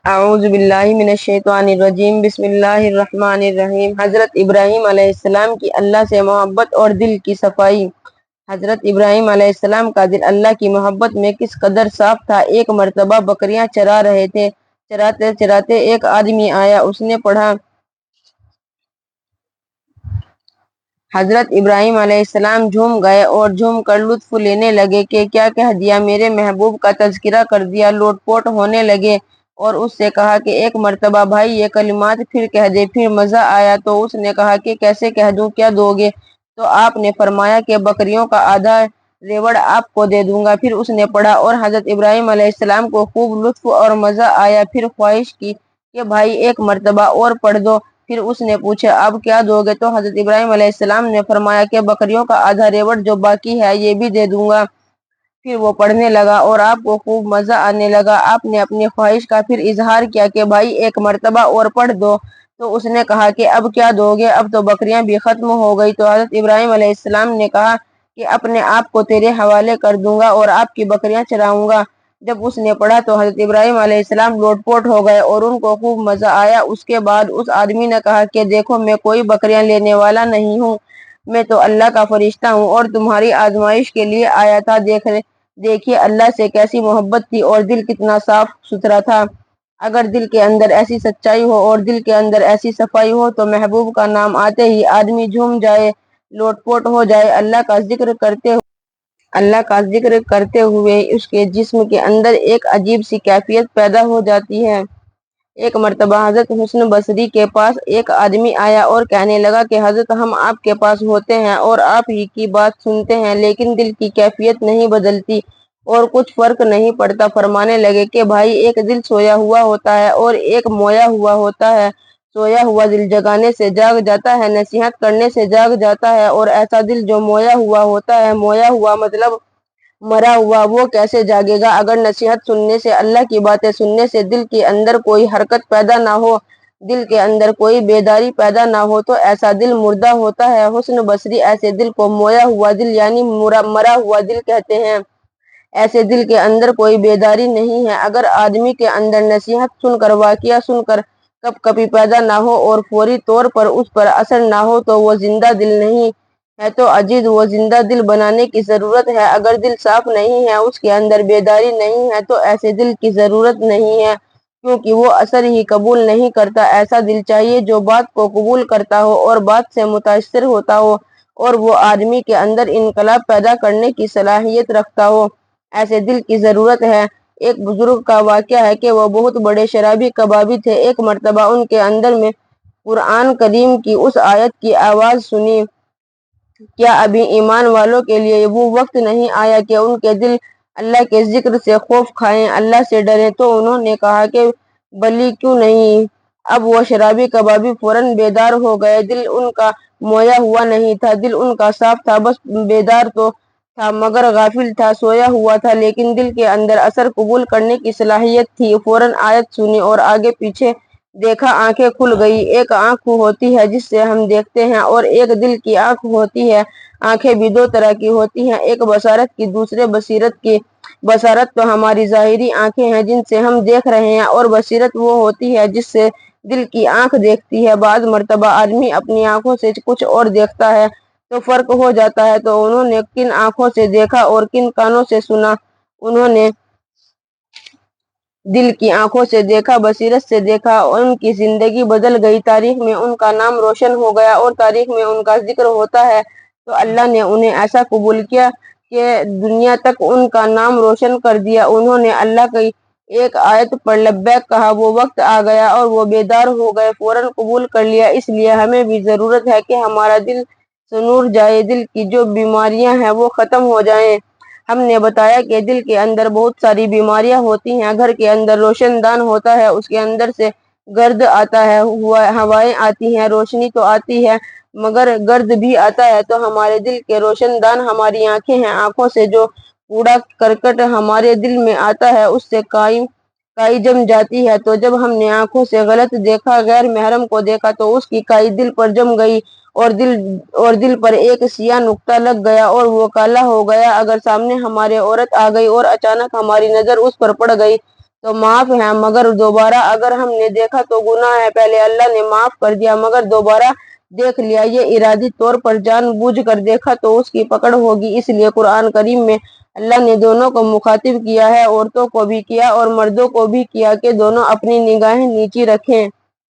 اعوذ باللہ من الشیطان الرجیم بسم اللہ الرحمن الرحیم۔ حضرت ابراہیم علیہ السلام کی اللہ سے محبت اور دل کی صفائی۔ حضرت ابراہیم علیہ السلام کا دل اللہ کی محبت میں کس قدر صاف تھا۔ ایک مرتبہ بکریاں چرا رہے تھے، چراتے چراتے ایک آدمی آیا، اس نے پڑھا۔ حضرت ابراہیم علیہ السلام جھوم گئے اور جھوم کر لطف لینے لگے کہ کیا کہہ دیا، میرے محبوب کا تذکرہ کر دیا۔ لوٹ پوٹ ہونے لگے اور اس سے کہا کہ ایک مرتبہ بھائی یہ کلمات پھر کہہ دے۔ پھر مزہ آیا تو اس نے کہا کہ کیسے کہہ دوں، کیا دو گے؟ تو آپ نے فرمایا کہ بکریوں کا آدھا ریوڑ آپ کو دے دوں گا۔ پھر اس نے پڑھا اور حضرت ابراہیم علیہ السلام کو خوب لطف اور مزہ آیا۔ پھر خواہش کی کہ بھائی ایک مرتبہ اور پڑھ دو۔ پھر اس نے پوچھا اب کیا دو گے؟ تو حضرت ابراہیم علیہ السلام نے فرمایا کہ بکریوں کا آدھا ریوڑ جو باقی ہے یہ بھی دے دوں گا۔ پھر وہ پڑھنے لگا اور آپ کو خوب مزہ آنے لگا۔ آپ نے اپنی خواہش کا پھر اظہار کیا کہ بھائی ایک مرتبہ اور پڑھ دو۔ تو اس نے کہا کہ اب کیا دو گے؟ اب تو بکریاں بھی ختم ہو گئی۔ تو حضرت ابراہیم علیہ السلام نے کہا کہ اپنے آپ کو تیرے حوالے کر دوں گا اور آپ کی بکریاں چراؤں گا۔ جب اس نے پڑھا تو حضرت ابراہیم علیہ السلام لوٹ پوٹ ہو گئے اور ان کو خوب مزہ آیا۔ اس کے بعد اس آدمی نے کہا کہ دیکھو میں کوئی بکریاں لینے والا نہیں ہوں، میں تو اللہ کا فرشتہ ہوں اور تمہاری آزمائش کے لیے آیا تھا۔ دیکھیے اللہ سے کیسی محبت تھی اور دل کتنا صاف ستھرا تھا۔ اگر دل کے اندر ایسی سچائی ہو اور دل کے اندر ایسی صفائی ہو تو محبوب کا نام آتے ہی آدمی جھوم جائے، لوٹ پوٹ ہو جائے۔ اللہ کا ذکر کرتے ہوئے اس کے جسم کے اندر ایک عجیب سی کیفیت پیدا ہو جاتی ہے۔ ایک مرتبہ حضرت حسن بصری کے پاس ایک آدمی آیا اور کہنے لگا کہ حضرت ہم آپ کے پاس ہوتے ہیں اور آپ ہی کی بات سنتے ہیں، لیکن دل کی کیفیت نہیں بدلتی اور کچھ فرق نہیں پڑتا۔ فرمانے لگے کہ بھائی ایک دل سویا ہوا ہوتا ہے اور ایک مویا ہوا ہوتا ہے۔ سویا ہوا دل جگانے سے جاگ جاتا ہے، نصیحت کرنے سے جاگ جاتا ہے، اور ایسا دل جو مویا ہوا ہوتا ہے، مویا ہوا مطلب مرا ہوا، وہ کیسے جاگے گا؟ اگر نصیحت سننے سے، اللہ کی باتیں سننے سے دل کے اندر کوئی حرکت پیدا نہ ہو، دل کے اندر کوئی بیداری پیدا نہ ہو تو ایسا دل مردہ ہوتا ہے۔ حسن بصری ایسے دل کو مویا ہوا دل یعنی مرا ہوا دل کہتے ہیں۔ ایسے دل کے اندر کوئی بیداری نہیں ہے۔ اگر آدمی کے اندر نصیحت سن کر، واقعہ سن کر کپ کپی پیدا نہ ہو اور فوری طور پر اس پر اثر نہ ہو تو وہ زندہ دل نہیں ہے۔ تو عزیز وہ زندہ دل بنانے کی ضرورت ہے۔ اگر دل صاف نہیں ہے، اس کے اندر بیداری نہیں ہے تو ایسے دل کی ضرورت نہیں ہے، کیونکہ وہ اثر ہی قبول نہیں کرتا۔ ایسا دل چاہیے جو بات کو قبول کرتا ہو اور بات سے متاثر ہوتا ہو اور وہ آدمی کے اندر انقلاب پیدا کرنے کی صلاحیت رکھتا ہو، ایسے دل کی ضرورت ہے۔ ایک بزرگ کا واقعہ ہے کہ وہ بہت بڑے شرابی کبابی تھے۔ ایک مرتبہ ان کے اندر میں قرآن کریم کی اس آیت کی آواز سنی، کیا ابھی ایمان والوں کے لیے وہ وقت نہیں آیا کہ ان کے دل اللہ کے ذکر سے خوف کھائیں، اللہ سے ڈریں؟ تو انہوں نے کہا کہ بلی کیوں نہیں۔ اب وہ شرابی کبابی فوراً بیدار ہو گئے۔ دل ان کا مویا ہوا نہیں تھا، دل ان کا صاف تھا، بس بیدار تو تھا مگر غافل تھا، سویا ہوا تھا، لیکن دل کے اندر اثر قبول کرنے کی صلاحیت تھی۔ فوراً آیت سنی اور آگے پیچھے دیکھا، آنکھیں کھل گئی۔ ایک آنکھ ہوتی ہے جس سے ہم دیکھتے ہیں اور ایک دل کی آنکھ ہوتی ہے۔ آنکھیں بھی دو طرح کی ہوتی ہیں، ایک بصارت کی، دوسرے بصیرت کی۔ بصارت تو ہماری ظاہری آنکھیں ہیں جن سے ہم دیکھ رہے ہیں، اور بصیرت وہ ہوتی ہے جس سے دل کی آنکھ دیکھتی ہے۔ بعض مرتبہ آدمی اپنی آنکھوں سے کچھ اور دیکھتا ہے تو فرق ہو جاتا ہے۔ تو انہوں نے کن آنکھوں سے دیکھا اور کن کانوں سے سنا؟ انہوں نے دل کی آنکھوں سے دیکھا، بصیرت سے دیکھا، ان کی زندگی بدل گئی، تاریخ میں ان کا نام روشن ہو گیا اور تاریخ میں ان کا ذکر ہوتا ہے تو اللہ نے انہیں ایسا قبول کیا کہ دنیا تک ان کا نام روشن کر دیا۔ انہوں نے اللہ کی ایک آیت پر لبیک کہا، وہ وقت آ گیا اور وہ بیدار ہو گئے، فوراً قبول کر لیا۔ اس لیے ہمیں بھی ضرورت ہے کہ ہمارا دل سنور جائے، دل کی جو بیماریاں ہیں وہ ختم ہو جائیں۔ ہم نے بتایا کہ دل کے اندر بہت ساری بیماریاں ہوتی ہیں۔ گھر کے اندر روشن دان ہوتا ہے، اس کے اندر سے گرد آتا ہے، ہوائیں آتی ہیں، روشنی تو آتی ہے مگر گرد بھی آتا ہے۔ تو ہمارے دل کے روشن دان ہماری آنکھیں ہیں۔ آنکھوں سے جو کوڑا کرکٹ ہمارے دل میں آتا ہے اس سے کائی جم جاتی ہے۔ تو جب ہم نے آنکھوں سے غلط دیکھا، غیر محرم کو دیکھا تو اس کی کائی دل پر جم گئی اور دل پر ایک سیاہ نقطہ لگ گیا اور وہ کالا ہو گیا۔ اگر سامنے ہمارے عورت آ گئی اور اچانک ہماری نظر اس پر پڑ گئی تو تو معاف ہے، مگر دوبارہ اگر ہم نے دیکھا تو گناہ ہے۔ پہلے اللہ نے معاف کر دیا مگر دوبارہ دیکھ لیا، یہ ارادی طور پر جان بوجھ کر دیکھا تو اس کی پکڑ ہوگی۔ اس لیے قرآن کریم میں اللہ نے دونوں کو مخاطب کیا ہے، عورتوں کو بھی کیا اور مردوں کو بھی کیا کہ دونوں اپنی نگاہیں نیچی رکھیں۔